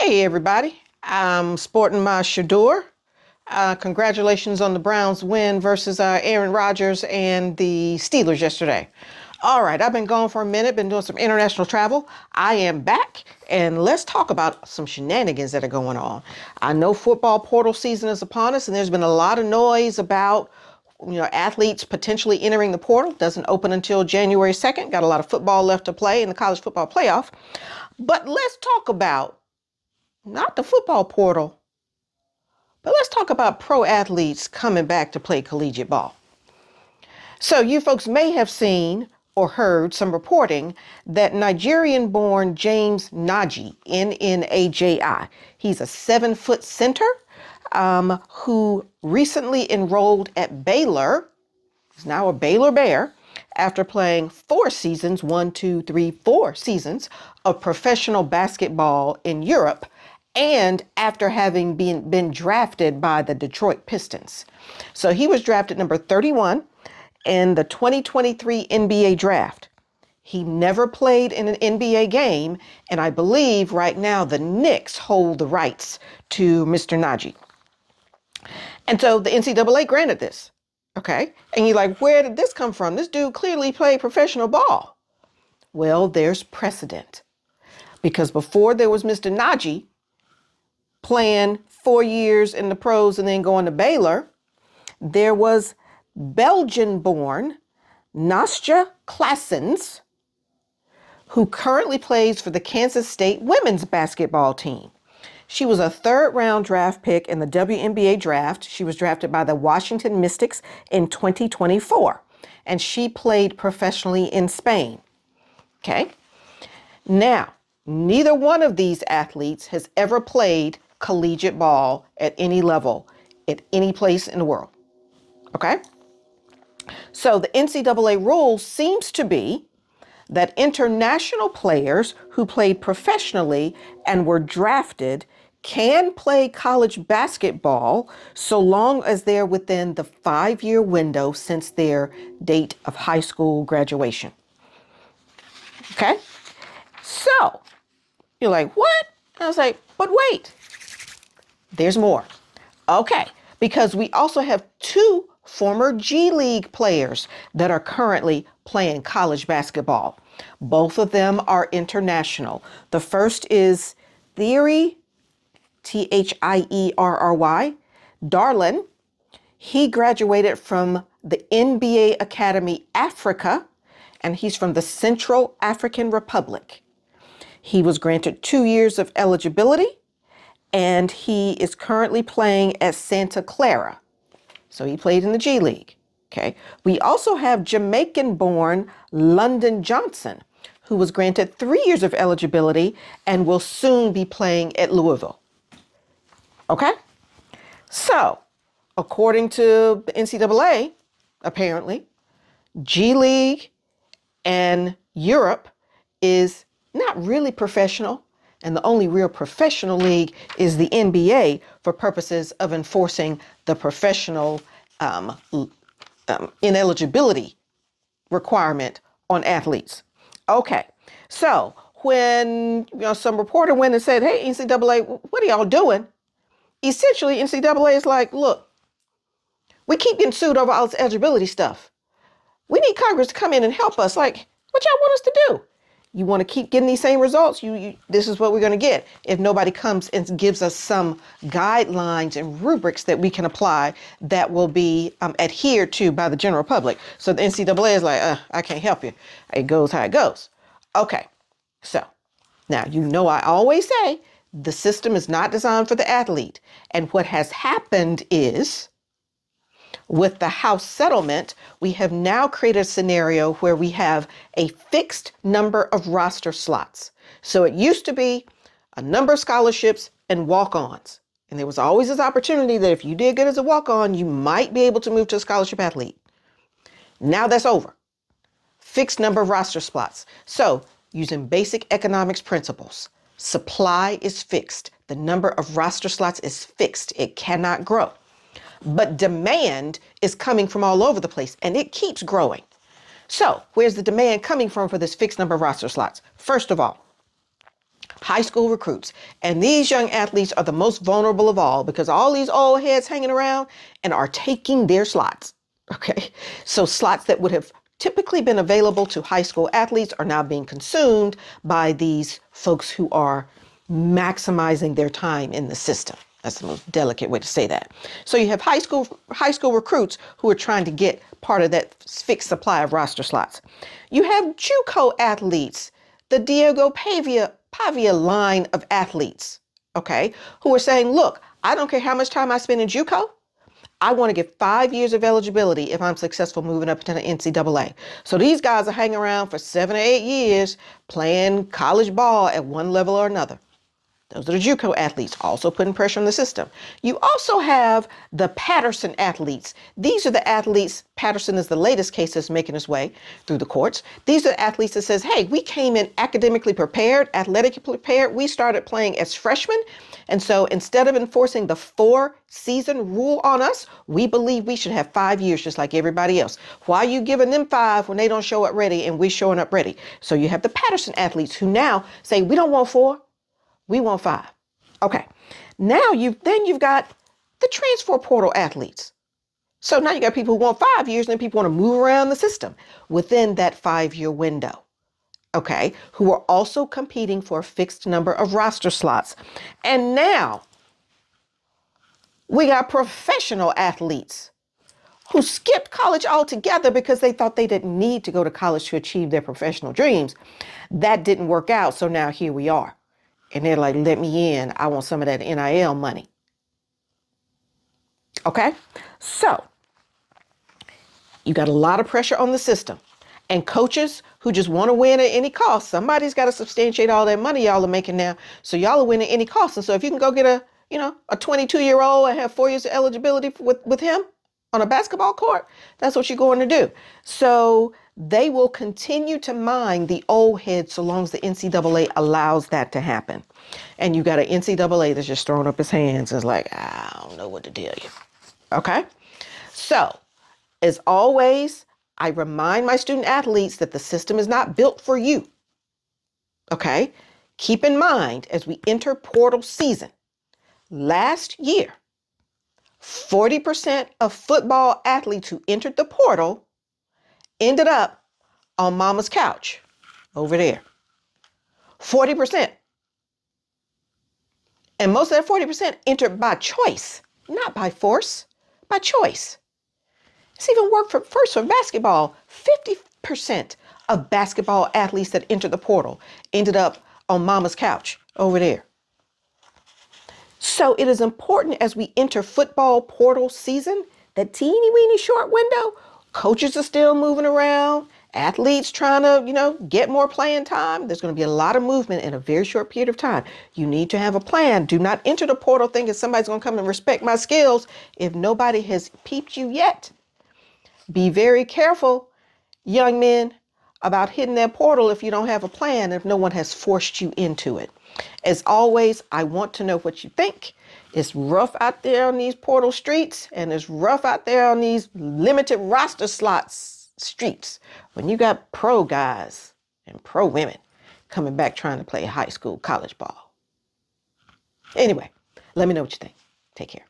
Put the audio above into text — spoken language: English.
Hey everybody, I'm sporting my Shador. Congratulations on the Browns win versus Aaron Rodgers and the Steelers yesterday. All right, I've been gone for a minute, been doing some international travel. I am back, and let's talk about some shenanigans that are going on. I know football portal season is upon us, and there's been a lot of noise about athletes potentially entering the portal. Doesn't open until January 2nd. Got a lot of football left to play in the college football playoff. But let's talk about not the football portal, but let's talk about pro athletes coming back to play collegiate ball. So you folks may have seen or heard some reporting that Nigerian-born James Nnaji, Nnaji, he's a 7-foot center who recently enrolled at Baylor. He's now a Baylor Bear after playing 4 seasons, 4 seasons of professional basketball in Europe, and after having been drafted by the Detroit Pistons. So he was drafted number 31 in the 2023 NBA draft. He never played in an NBA game, and I believe right now the Knicks hold the rights to Mr. Nnaji. And so the NCAA granted this. Okay. And you're like, where did this come from? This dude clearly played professional ball. Well, there's precedent. Because before there was Mr. Nnaji playing 4 years in the pros and then going to Baylor, there was Belgian-born Nastja Klassens, who currently plays for the Kansas State women's basketball team. She was a 3rd-round draft pick in the WNBA draft. She was drafted by the Washington Mystics in 2024, and she played professionally in Spain. Okay? Now, neither one of these athletes has ever played collegiate ball at any level, at any place in the world. Okay? So the NCAA rule seems to be that international players who played professionally and were drafted can play college basketball so long as they're within the 5-year window since their date of high school graduation. Okay? So, you're like, what? I was like, but wait, there's more. Okay, because we also have 2 former G League players that are currently playing college basketball. Both of them are international. The first is Thierry, Thierry, Darlin. He graduated from the NBA Academy Africa, and he's from the Central African Republic. He was granted 2 years of eligibility, and he is currently playing at Santa Clara. So he played in the G League. Okay. We also have Jamaican-born London Johnson, who was granted 3 years of eligibility and will soon be playing at Louisville. Okay. So, according to the NCAA, apparently, G League and Europe is not really professional, and the only real professional league is the NBA for purposes of enforcing the professional ineligibility requirement on athletes. Okay, so when some reporter went and said, hey, NCAA, what are y'all doing? Essentially, NCAA is like, look, we keep getting sued over all this eligibility stuff. We need Congress to come in and help us. Like, what y'all want us to do? You want to keep getting these same results? This is what we're going to get if nobody comes and gives us some guidelines and rubrics that we can apply that will be adhered to by the general public. So the NCAA is like, I can't help you. It goes how it goes. Okay, so now I always say the system is not designed for the athlete. And what has happened is, with the House settlement, we have now created a scenario where we have a fixed number of roster slots. So it used to be a number of scholarships and walk-ons. And there was always this opportunity that if you did good as a walk-on, you might be able to move to a scholarship athlete. Now that's over. Fixed number of roster slots. So using basic economics principles, supply is fixed. The number of roster slots is fixed. It cannot grow. But demand is coming from all over the place, and it keeps growing. So where's the demand coming from for this fixed number of roster slots? First of all, high school recruits. And these young athletes are the most vulnerable of all because all these old heads hanging around and are taking their slots. Okay. So slots that would have typically been available to high school athletes are now being consumed by these folks who are maximizing their time in the system. That's the most delicate way to say that. So you have high school recruits who are trying to get part of that fixed supply of roster slots. You have JuCo athletes, the Diego Pavia line of athletes, okay, who are saying, look, I don't care how much time I spend in JuCo. I want to get 5 years of eligibility if I'm successful moving up to the NCAA. So these guys are hanging around for 7 or 8 years playing college ball at one level or another. Those are the JuCo athletes, also putting pressure on the system. You also have the Patterson athletes. These are the athletes, Patterson is the latest case that's making its way through the courts. These are the athletes that says, hey, we came in academically prepared, athletically prepared. We started playing as freshmen. And so instead of enforcing the 4-season rule on us, we believe we should have 5 years just like everybody else. Why are you giving them 5 when they don't show up ready and we're showing up ready? So you have the Patterson athletes who now say, we don't want 4. We want 5. Okay. Now you've got the transfer portal athletes. So now you got people who want 5 years and then people want to move around the system within that 5-year window. Okay. Who are also competing for a fixed number of roster slots. And now we got professional athletes who skipped college altogether because they thought they didn't need to go to college to achieve their professional dreams. That didn't work out. So now here we are. And they're like, let me in. I want some of that NIL money. Okay. So you got a lot of pressure on the system and coaches who just want to win at any cost. Somebody's got to substantiate all that money y'all are making now. So y'all are winning at any cost. And so if you can go get a 22-year-old and have 4 years of eligibility with him on a basketball court, that's what you're going to do. So they will continue to mine the old heads so long as the NCAA allows that to happen. And you got an NCAA that's just throwing up his hands and is like, I don't know what to tell you. Okay? So, as always, I remind my student athletes that the system is not built for you. Okay? Keep in mind, as we enter portal season, last year, 40% of football athletes who entered the portal ended up on mama's couch over there. 40%. And most of that 40% entered by choice, not by force, by choice. It's even worked for basketball. 50% of basketball athletes that entered the portal ended up on mama's couch over there. So it is important as we enter football portal season, that teeny weeny short window, coaches are still moving around, athletes trying to, get more playing time. There's going to be a lot of movement in a very short period of time. You need to have a plan. Do not enter the portal thinking somebody's going to come and respect my skills if nobody has peeped you yet. Be very careful, young men, about hitting that portal if you don't have a plan, if no one has forced you into it. As always, I want to know what you think. It's rough out there on these portal streets, and it's rough out there on these limited roster slots streets when you got pro guys and pro women coming back trying to play high school college ball. Anyway, let me know what you think. Take care.